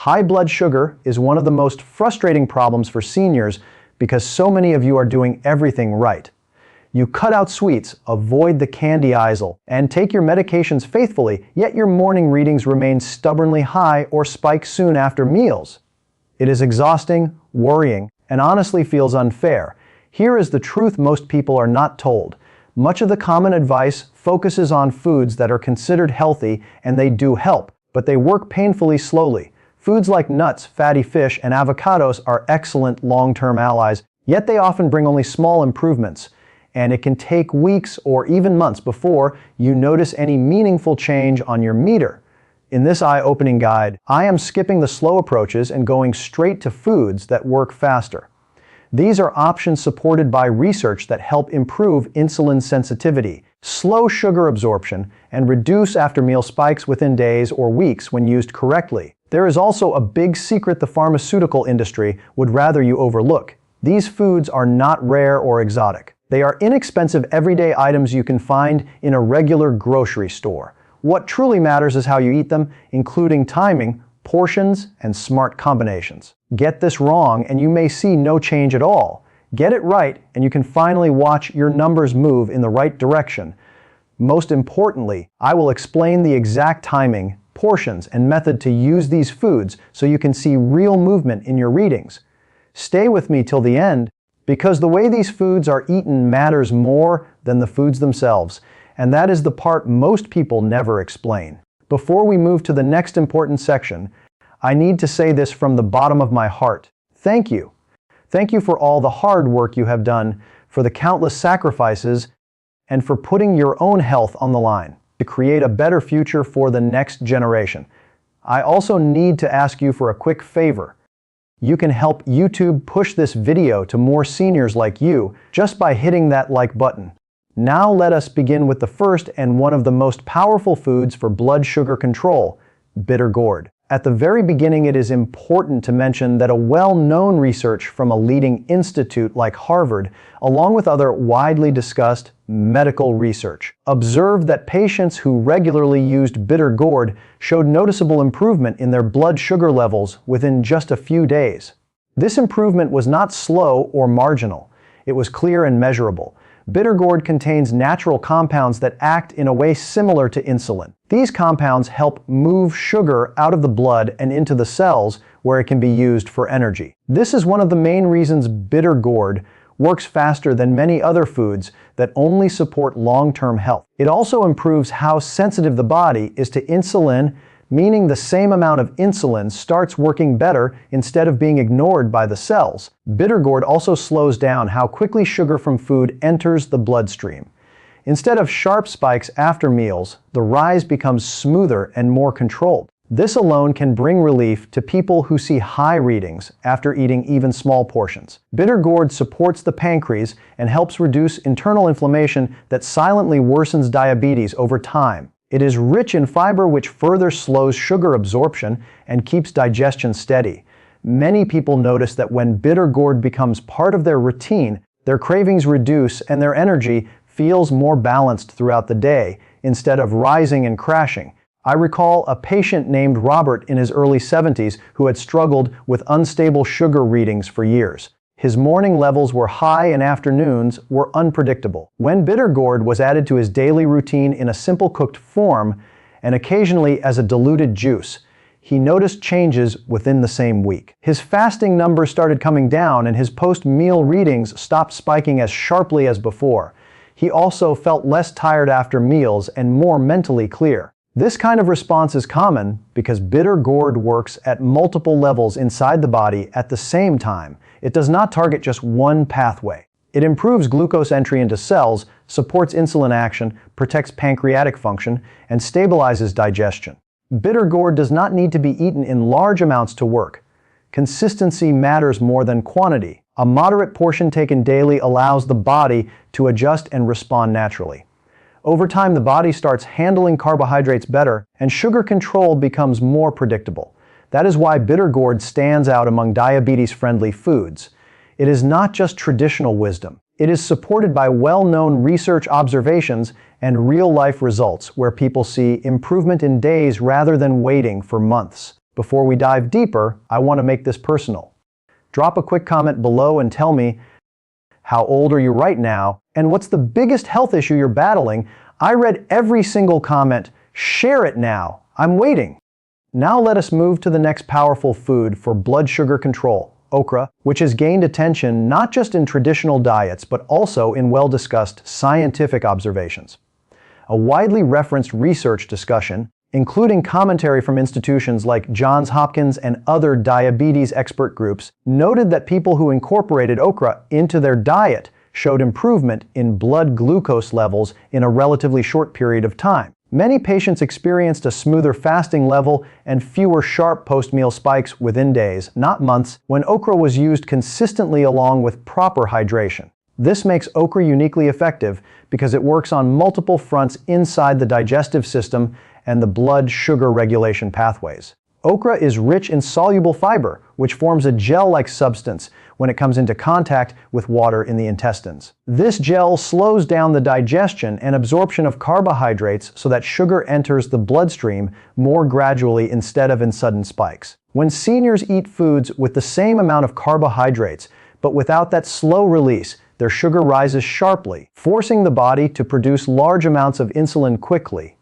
High blood sugar is one of the most frustrating problems for seniors because so many of you are doing everything right. You cut out sweets, avoid the candy aisle, and take your medications faithfully, yet your morning readings remain stubbornly high or spike soon after meals. It is exhausting, worrying, and honestly feels unfair. Here is the truth most people are not told. Much of the common advice focuses on foods that are considered healthy and they do help, but they work painfully slowly. Foods like nuts, fatty fish, and avocados are excellent long-term allies, yet they often bring only small improvements. And it can take weeks or even months before you notice any meaningful change on your meter. In this eye-opening guide, I am skipping the slow approaches and going straight to foods that work faster. These are options supported by research that help improve insulin sensitivity, slow sugar absorption, and reduce after-meal spikes within days or weeks when used correctly. There is also a big secret the pharmaceutical industry would rather you overlook. These foods are not rare or exotic. They are inexpensive everyday items you can find in a regular grocery store. What truly matters is how you eat them, including timing, portions, and smart combinations. Get this wrong and you may see no change at all. Get it right and you can finally watch your numbers move in the right direction. Most importantly, I will explain the exact timing, portions, and method to use these foods so you can see real movement in your readings. Stay with me till the end, because the way these foods are eaten matters more than the foods themselves, and that is the part most people never explain. Before we move to the next important section, I need to say this from the bottom of my heart. Thank you. Thank you for all the hard work you have done, for the countless sacrifices, and for putting your own health on the line to create a better future for the next generation. I also need to ask you for a quick favor. You can help YouTube push this video to more seniors like you just by hitting that like button. Now let us begin with the first and one of the most powerful foods for blood sugar control, bitter gourd. At the very beginning, it is important to mention that a well-known research from a leading institute like Harvard, along with other widely discussed medical research, observed that patients who regularly used bitter gourd showed noticeable improvement in their blood sugar levels within just a few days. This improvement was not slow or marginal. It was clear and measurable. Bitter gourd contains natural compounds that act in a way similar to insulin. These compounds help move sugar out of the blood and into the cells where it can be used for energy. This is one of the main reasons bitter gourd works faster than many other foods that only support long-term health. It also improves how sensitive the body is to insulin, meaning the same amount of insulin starts working better instead of being ignored by the cells. Bitter gourd also slows down how quickly sugar from food enters the bloodstream. Instead of sharp spikes after meals, the rise becomes smoother and more controlled. This alone can bring relief to people who see high readings after eating even small portions. Bitter gourd supports the pancreas and helps reduce internal inflammation that silently worsens diabetes over time. It is rich in fiber, which further slows sugar absorption and keeps digestion steady. Many people notice that when bitter gourd becomes part of their routine, their cravings reduce and their energy feels more balanced throughout the day instead of rising and crashing. I recall a patient named Robert in his early 70s who had struggled with unstable sugar readings for years. His morning levels were high and afternoons were unpredictable. When bitter gourd was added to his daily routine in a simple cooked form and occasionally as a diluted juice, he noticed changes within the same week. His fasting numbers started coming down and his post-meal readings stopped spiking as sharply as before. He also felt less tired after meals and more mentally clear. This kind of response is common because bitter gourd works at multiple levels inside the body at the same time. It does not target just one pathway. It improves glucose entry into cells, supports insulin action, protects pancreatic function, and stabilizes digestion. Bitter gourd does not need to be eaten in large amounts to work. Consistency matters more than quantity. A moderate portion taken daily allows the body to adjust and respond naturally. Over time, the body starts handling carbohydrates better, and sugar control becomes more predictable. That is why bitter gourd stands out among diabetes-friendly foods. It is not just traditional wisdom. It is supported by well-known research observations and real-life results where people see improvement in days rather than waiting for months. Before we dive deeper, I want to make this personal. Drop a quick comment below and tell me, how old are you right now, and what's the biggest health issue you're battling? I read every single comment. Share it now. I'm waiting. Now let us move to the next powerful food for blood sugar control, okra, which has gained attention not just in traditional diets but also in well-discussed scientific observations. A widely referenced research discussion, including commentary from institutions like Johns Hopkins and other diabetes expert groups, noted that people who incorporated okra into their diet showed improvement in blood glucose levels in a relatively short period of time. Many patients experienced a smoother fasting level and fewer sharp post-meal spikes within days, not months, when okra was used consistently along with proper hydration. This makes okra uniquely effective because it works on multiple fronts inside the digestive system and the blood sugar regulation pathways. Okra is rich in soluble fiber, which forms a gel-like substance when it comes into contact with water in the intestines. This gel slows down the digestion and absorption of carbohydrates so that sugar enters the bloodstream more gradually instead of in sudden spikes. When seniors eat foods with the same amount of carbohydrates, but without that slow release, their sugar rises sharply, forcing the body to produce large amounts of insulin quickly.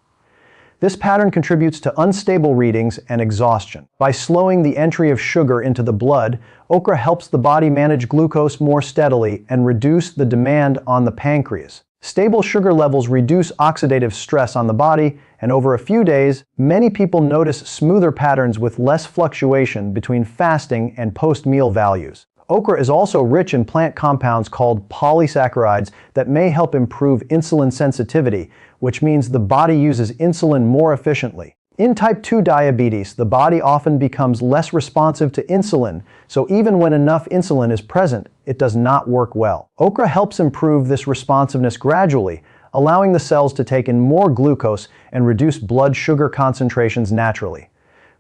This pattern contributes to unstable readings and exhaustion. By slowing the entry of sugar into the blood, okra helps the body manage glucose more steadily and reduce the demand on the pancreas. Stable sugar levels reduce oxidative stress on the body, and over a few days, many people notice smoother patterns with less fluctuation between fasting and post-meal values. Okra is also rich in plant compounds called polysaccharides that may help improve insulin sensitivity, which means the body uses insulin more efficiently. In type 2 diabetes, the body often becomes less responsive to insulin, so even when enough insulin is present, it does not work well. Okra helps improve this responsiveness gradually, allowing the cells to take in more glucose and reduce blood sugar concentrations naturally.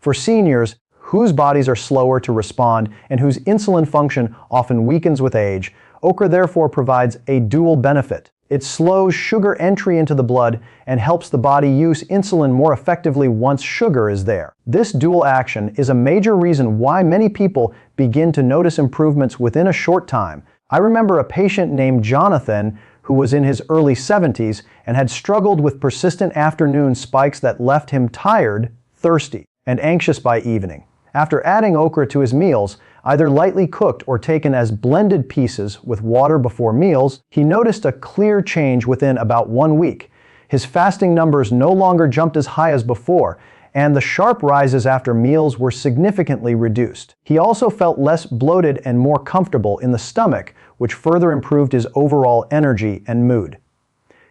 For seniors, whose bodies are slower to respond and whose insulin function often weakens with age, okra therefore provides a dual benefit. It slows sugar entry into the blood and helps the body use insulin more effectively once sugar is there. This dual action is a major reason why many people begin to notice improvements within a short time. I remember a patient named Jonathan who was in his early 70s and had struggled with persistent afternoon spikes that left him tired, thirsty, and anxious by evening. After adding okra to his meals, either lightly cooked or taken as blended pieces with water before meals, he noticed a clear change within about 1 week. His fasting numbers no longer jumped as high as before, and the sharp rises after meals were significantly reduced. He also felt less bloated and more comfortable in the stomach, which further improved his overall energy and mood.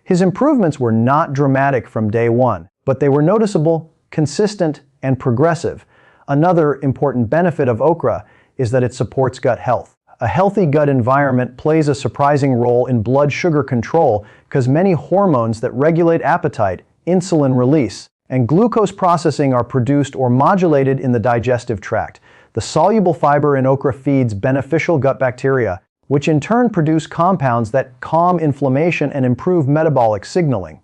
His improvements were not dramatic from day one, but they were noticeable, consistent, and progressive. Another important benefit of okra is that it supports gut health. A healthy gut environment plays a surprising role in blood sugar control because many hormones that regulate appetite, insulin release, and glucose processing are produced or modulated in the digestive tract. The soluble fiber in okra feeds beneficial gut bacteria, which in turn produce compounds that calm inflammation and improve metabolic signaling.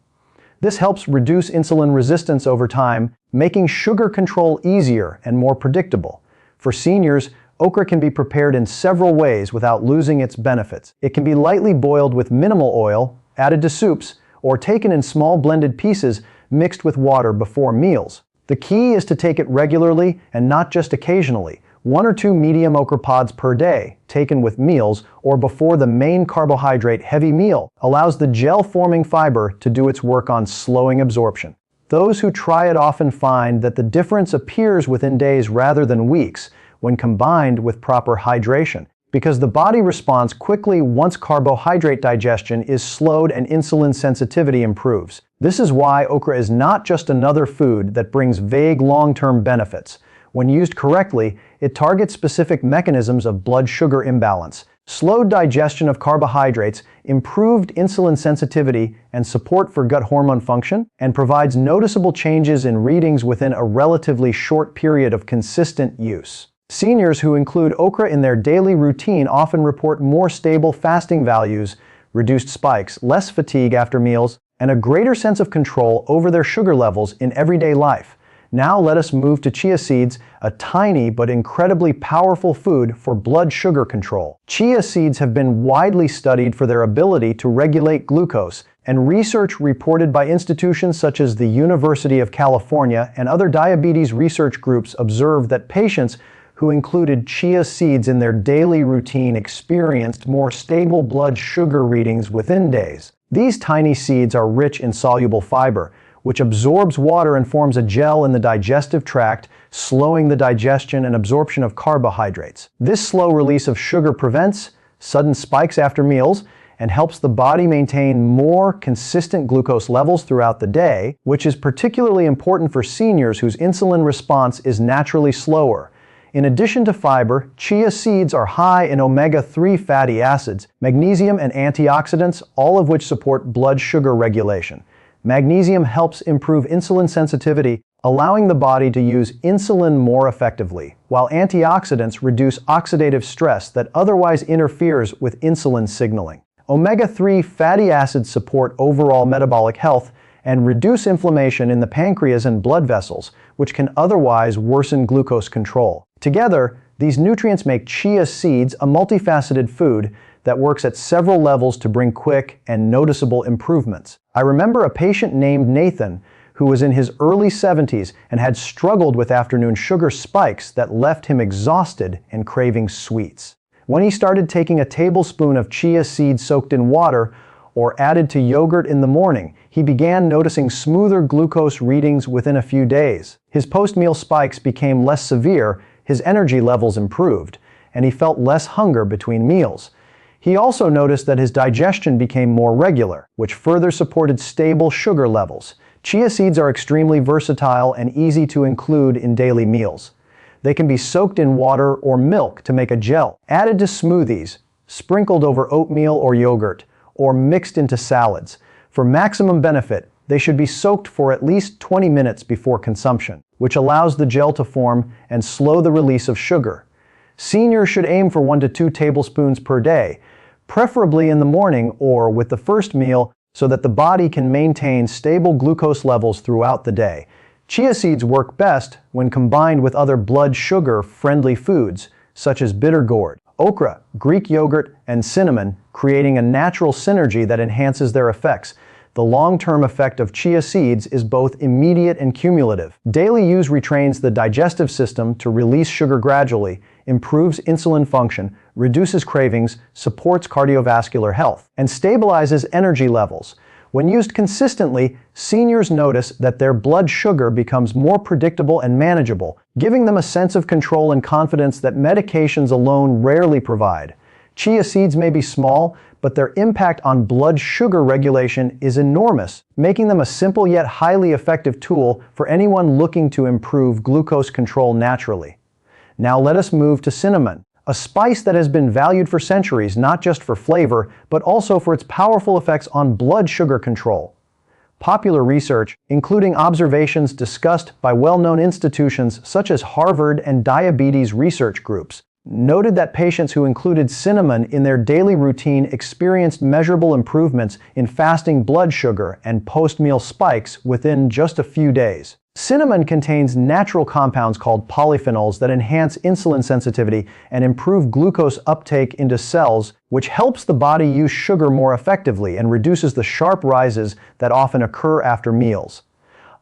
This helps reduce insulin resistance over time, making sugar control easier and more predictable. For seniors, okra can be prepared in several ways without losing its benefits. It can be lightly boiled with minimal oil, added to soups, or taken in small blended pieces mixed with water before meals. The key is to take it regularly and not just occasionally. 1 or 2 medium okra pods per day, taken with meals or before the main carbohydrate-heavy meal, allows the gel-forming fiber to do its work on slowing absorption. Those who try it often find that the difference appears within days rather than weeks when combined with proper hydration, because the body responds quickly once carbohydrate digestion is slowed and insulin sensitivity improves. This is why okra is not just another food that brings vague long-term benefits. When used correctly, it targets specific mechanisms of blood sugar imbalance, slowed digestion of carbohydrates, improved insulin sensitivity and support for gut hormone function, and provides noticeable changes in readings within a relatively short period of consistent use. Seniors who include okra in their daily routine often report more stable fasting values, reduced spikes, less fatigue after meals, and a greater sense of control over their sugar levels in everyday life. Now let us move to chia seeds, a tiny but incredibly powerful food for blood sugar control. Chia seeds have been widely studied for their ability to regulate glucose, and research reported by institutions such as the University of California and other diabetes research groups observed that patients who included chia seeds in their daily routine experienced more stable blood sugar readings within days. These tiny seeds are rich in soluble fiber, which absorbs water and forms a gel in the digestive tract, slowing the digestion and absorption of carbohydrates. This slow release of sugar prevents sudden spikes after meals and helps the body maintain more consistent glucose levels throughout the day, which is particularly important for seniors whose insulin response is naturally slower. In addition to fiber, chia seeds are high in omega-3 fatty acids, magnesium, and antioxidants, all of which support blood sugar regulation. Magnesium helps improve insulin sensitivity, allowing the body to use insulin more effectively, while antioxidants reduce oxidative stress that otherwise interferes with insulin signaling. Omega-3 fatty acids support overall metabolic health and reduce inflammation in the pancreas and blood vessels, which can otherwise worsen glucose control. Together, these nutrients make chia seeds a multifaceted food that works at several levels to bring quick and noticeable improvements. I remember a patient named Nathan who was in his early 70s and had struggled with afternoon sugar spikes that left him exhausted and craving sweets. When he started taking a tablespoon of chia seeds soaked in water or added to yogurt in the morning, he began noticing smoother glucose readings within a few days. His post-meal spikes became less severe, his energy levels improved, and he felt less hunger between meals. He also noticed that his digestion became more regular, which further supported stable sugar levels. Chia seeds are extremely versatile and easy to include in daily meals. They can be soaked in water or milk to make a gel, added to smoothies, sprinkled over oatmeal or yogurt, or mixed into salads. For maximum benefit, they should be soaked for at least 20 minutes before consumption, which allows the gel to form and slow the release of sugar. Seniors should aim for 1 to 2 tablespoons per day, preferably in the morning or with the first meal, so that the body can maintain stable glucose levels throughout the day. Chia seeds work best when combined with other blood sugar-friendly foods, such as bitter gourd, okra, Greek yogurt, and cinnamon, creating a natural synergy that enhances their effects. The long-term effect of chia seeds is both immediate and cumulative. Daily use retrains the digestive system to release sugar gradually, improves insulin function, reduces cravings, supports cardiovascular health, and stabilizes energy levels. When used consistently, seniors notice that their blood sugar becomes more predictable and manageable, giving them a sense of control and confidence that medications alone rarely provide. Chia seeds may be small, but their impact on blood sugar regulation is enormous, making them a simple yet highly effective tool for anyone looking to improve glucose control naturally. Now let us move to cinnamon, a spice that has been valued for centuries not just for flavor, but also for its powerful effects on blood sugar control. Popular research, including observations discussed by well-known institutions such as Harvard and diabetes research groups, noted that patients who included cinnamon in their daily routine experienced measurable improvements in fasting blood sugar and post-meal spikes within just a few days. Cinnamon contains natural compounds called polyphenols that enhance insulin sensitivity and improve glucose uptake into cells, which helps the body use sugar more effectively and reduces the sharp rises that often occur after meals.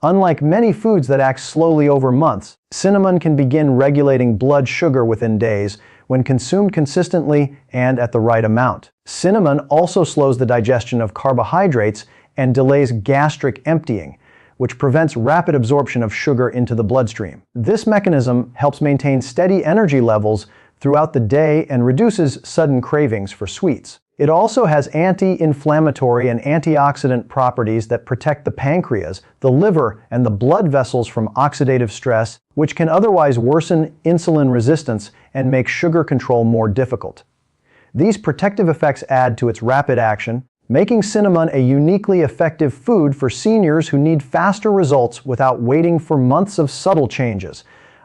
Unlike many foods that act slowly over months, cinnamon can begin regulating blood sugar within days when consumed consistently and at the right amount. Cinnamon also slows the digestion of carbohydrates and delays gastric emptying, which prevents rapid absorption of sugar into the bloodstream. This mechanism helps maintain steady energy levels throughout the day and reduces sudden cravings for sweets. It also has anti-inflammatory and antioxidant properties that protect the pancreas, the liver, and the blood vessels from oxidative stress, which can otherwise worsen insulin resistance and make sugar control more difficult. These protective effects add to its rapid action, making cinnamon a uniquely effective food for seniors who need faster results without waiting for months of subtle changes.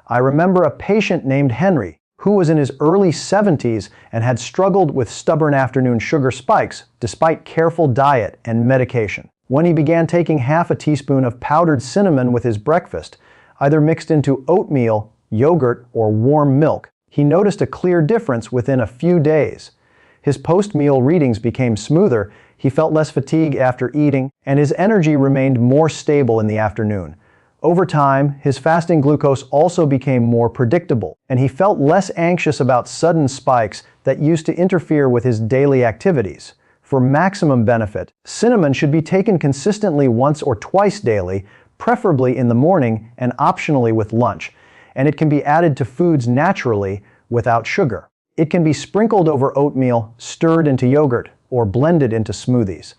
I remember a patient named Henry, who was in his early 70s and had struggled with stubborn afternoon sugar spikes despite careful diet and medication. When he began taking half a teaspoon of powdered cinnamon with his breakfast, either mixed into oatmeal, yogurt, or warm milk. He noticed a clear difference within a few days. His post-meal readings became smoother, he felt less fatigue after eating, and his energy remained more stable in the afternoon. Over time, his fasting glucose also became more predictable, and he felt less anxious about sudden spikes that used to interfere with his daily activities. For maximum benefit, cinnamon should be taken consistently once or twice daily, preferably in the morning and optionally with lunch, and it can be added to foods naturally without sugar. It can be sprinkled over oatmeal, stirred into yogurt, or blended into smoothies.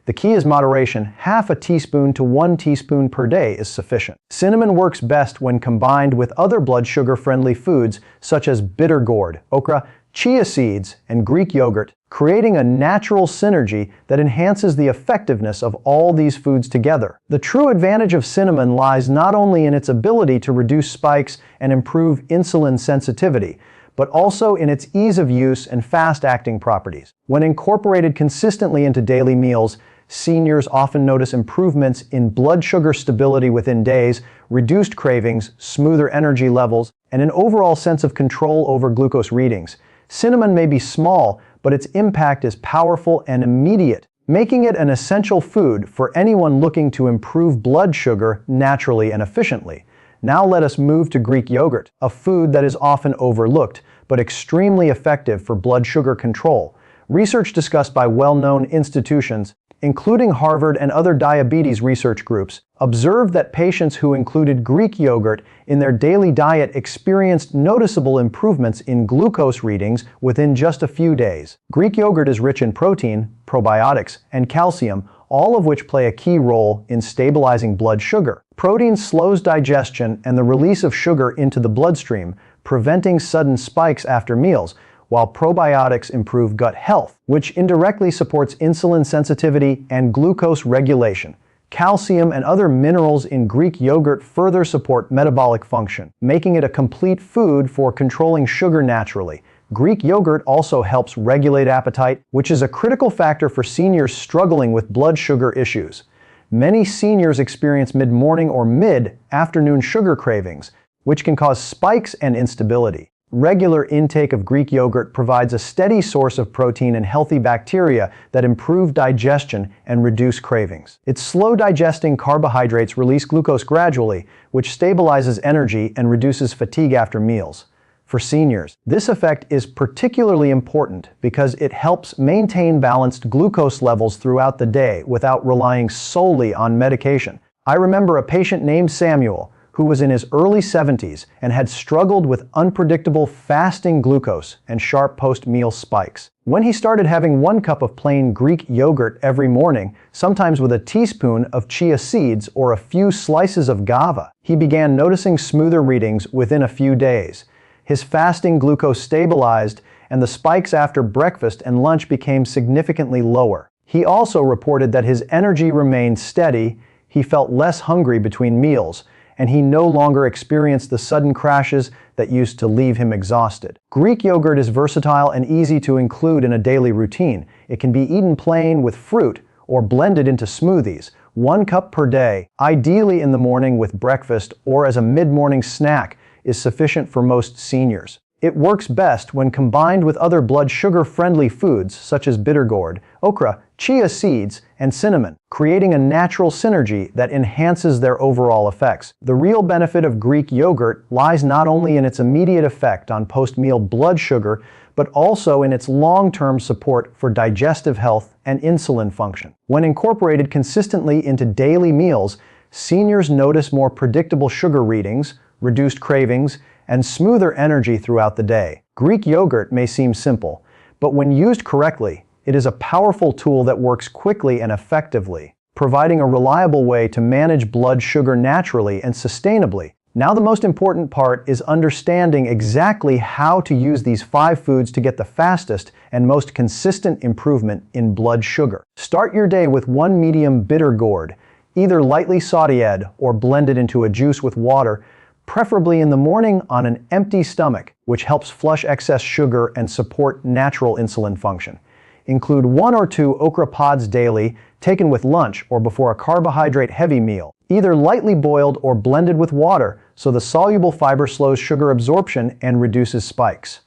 The key is moderation. Half a teaspoon to 1 teaspoon per day is sufficient. Cinnamon works best when combined with other blood sugar-friendly foods such as bitter gourd, okra, chia seeds, and Greek yogurt, creating a natural synergy that enhances the effectiveness of all these foods together. The true advantage of cinnamon lies not only in its ability to reduce spikes and improve insulin sensitivity, but also in its ease of use and fast-acting properties. When incorporated consistently into daily meals, seniors often notice improvements in blood sugar stability within days, reduced cravings, smoother energy levels, and an overall sense of control over glucose readings. Cinnamon may be small, but its impact is powerful and immediate, making it an essential food for anyone looking to improve blood sugar naturally and efficiently. Now let us move to Greek yogurt, a food that is often overlooked, but extremely effective for blood sugar control. Research discussed by well-known institutions, including Harvard and other diabetes research groups, observed that patients who included Greek yogurt in their daily diet experienced noticeable improvements in glucose readings within just a few days. Greek yogurt is rich in protein, probiotics, and calcium, all of which play a key role in stabilizing blood sugar. Protein slows digestion and the release of sugar into the bloodstream, preventing sudden spikes after meals, while probiotics improve gut health, which indirectly supports insulin sensitivity and glucose regulation. Calcium and other minerals in Greek yogurt further support metabolic function, making it a complete food for controlling sugar naturally. Greek yogurt also helps regulate appetite, which is a critical factor for seniors struggling with blood sugar issues. Many seniors experience mid-morning or mid-afternoon sugar cravings, which can cause spikes and instability. Regular intake of Greek yogurt provides a steady source of protein and healthy bacteria that improve digestion and reduce cravings. Its slow-digesting carbohydrates release glucose gradually, which stabilizes energy and reduces fatigue after meals. For seniors, this effect is particularly important because it helps maintain balanced glucose levels throughout the day without relying solely on medication. I remember a patient named Samuel who was in his early 70s and had struggled with unpredictable fasting glucose and sharp post-meal spikes. When he started having 1 cup of plain Greek yogurt every morning, sometimes with a teaspoon of chia seeds or a few slices of guava, he began noticing smoother readings within a few days. His fasting glucose stabilized, and the spikes after breakfast and lunch became significantly lower. He also reported that his energy remained steady, he felt less hungry between meals, and he no longer experienced the sudden crashes that used to leave him exhausted. Greek yogurt is versatile and easy to include in a daily routine. It can be eaten plain with fruit or blended into smoothies, 1 cup per day, ideally in the morning with breakfast or as a mid-morning snack, is sufficient for most seniors. It works best when combined with other blood sugar-friendly foods such as bitter gourd, okra, chia seeds, and cinnamon, creating a natural synergy that enhances their overall effects. The real benefit of Greek yogurt lies not only in its immediate effect on post-meal blood sugar, but also in its long-term support for digestive health and insulin function. When incorporated consistently into daily meals, seniors notice more predictable sugar readings, reduced cravings, and smoother energy throughout the day. Greek yogurt may seem simple, but when used correctly, it is a powerful tool that works quickly and effectively, providing a reliable way to manage blood sugar naturally and sustainably. Now the most important part is understanding exactly how to use these 5 foods to get the fastest and most consistent improvement in blood sugar. Start your day with 1 medium bitter gourd, either lightly sautéed or blended into a juice with water, preferably in the morning on an empty stomach, which helps flush excess sugar and support natural insulin function. Include 1 or 2 okra pods daily, taken with lunch or before a carbohydrate-heavy meal. either lightly boiled or blended with water so the soluble fiber slows sugar absorption and reduces spikes.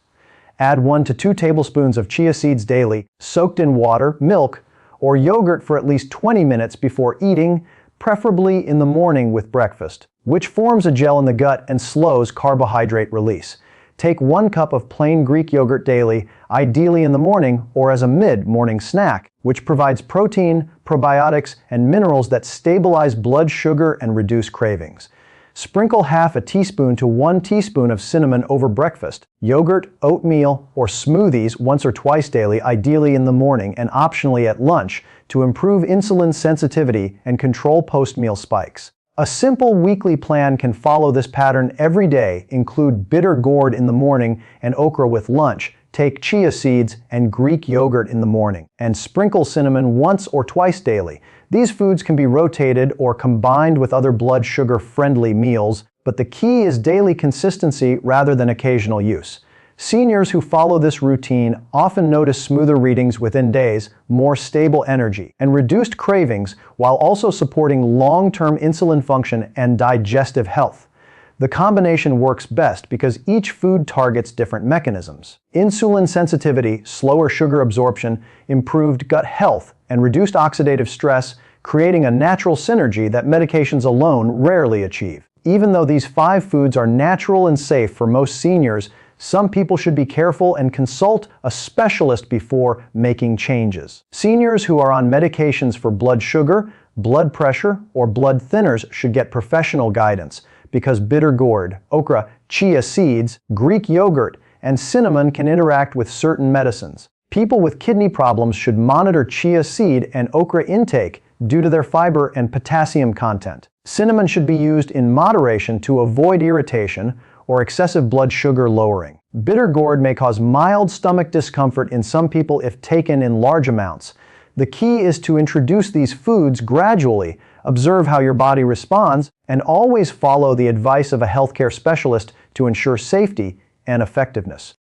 Add 1 to 2 tablespoons of chia seeds daily, soaked in water, milk, or yogurt for at least 20 minutes before eating, preferably in the morning with breakfast, which forms a gel in the gut and slows carbohydrate release. Take 1 cup of plain Greek yogurt daily, ideally in the morning or as a mid-morning snack, which provides protein, probiotics, and minerals that stabilize blood sugar and reduce cravings. Sprinkle half a teaspoon to 1 teaspoon of cinnamon over breakfast, yogurt, oatmeal, or smoothies once or twice daily, ideally in the morning and optionally at lunch, to improve insulin sensitivity and control post-meal spikes. A simple weekly plan can follow this pattern every day. Include bitter gourd in the morning and okra with lunch. Take chia seeds and Greek yogurt in the morning, and sprinkle cinnamon once or twice daily. These foods can be rotated or combined with other blood sugar-friendly meals, but the key is daily consistency rather than occasional use. Seniors who follow this routine often notice smoother readings within days, more stable energy, and reduced cravings, while also supporting long-term insulin function and digestive health. The combination works best because each food targets different mechanisms. Insulin sensitivity, slower sugar absorption, improved gut health, and reduced oxidative stress, creating a natural synergy that medications alone rarely achieve. Even though these 5 foods are natural and safe for most seniors, some people should be careful and consult a specialist before making changes. Seniors who are on medications for blood sugar, blood pressure, or blood thinners should get professional guidance, because bitter gourd, okra, chia seeds, Greek yogurt, and cinnamon can interact with certain medicines. People with kidney problems should monitor chia seed and okra intake due to their fiber and potassium content. Cinnamon should be used in moderation to avoid irritation or excessive blood sugar lowering. Bitter gourd may cause mild stomach discomfort in some people if taken in large amounts. The key is to introduce these foods gradually, observe how your body responds, and always follow the advice of a healthcare specialist to ensure safety and effectiveness.